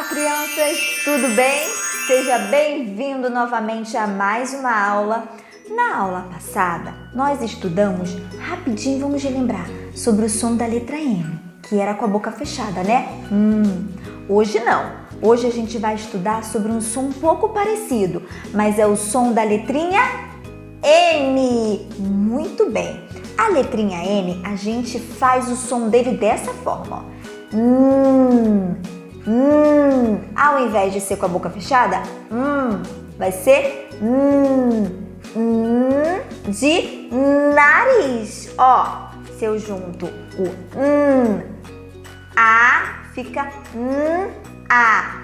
Olá, crianças! Tudo bem? Seja bem-vindo novamente a mais uma aula. Na aula passada, nós estudamos rapidinho, vamos relembrar, sobre o som da letra M, que era com a boca fechada, né? Hoje não. Hoje a gente vai estudar sobre um som um pouco parecido, mas é o som da letrinha N. Muito bem. A letrinha N, a gente faz o som dele dessa forma, ó. Ao invés de ser com a boca fechada, vai ser de nariz. Ó, se eu junto o a, fica a,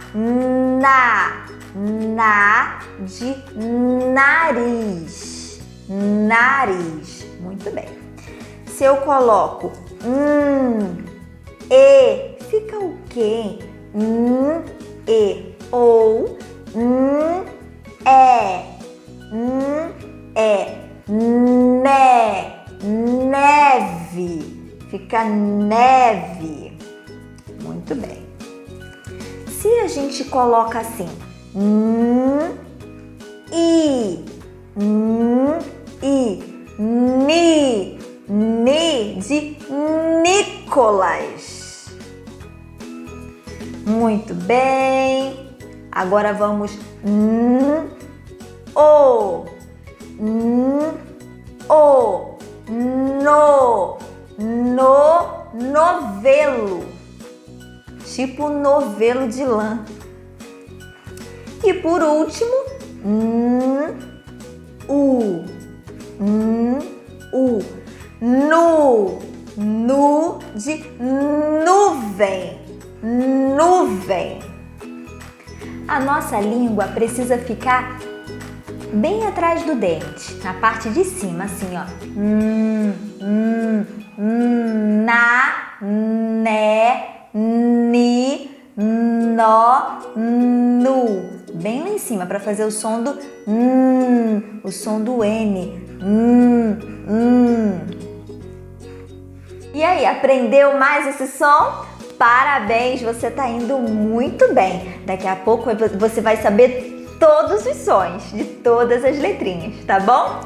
na de nariz. Nariz. Muito bem. Se eu coloco e, fica o quê? E ou neve, fica neve. Muito bem. Se a gente coloca assim, ni de Nicolas. Muito bem. Agora vamos novelo. Tipo novelo de lã. E por último, nu de nuvem. Nuvem. A nossa língua precisa ficar bem atrás do dente, na parte de cima, assim, ó. Na, né, ni, nó, nu. Bem lá em cima, para fazer o som do o som do N. E aí, aprendeu mais esse som? Parabéns, você está indo muito bem. Daqui a pouco você vai saber todos os sons de todas as letrinhas, tá bom?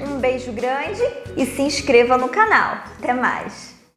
Um beijo grande e se inscreva no canal. Até mais!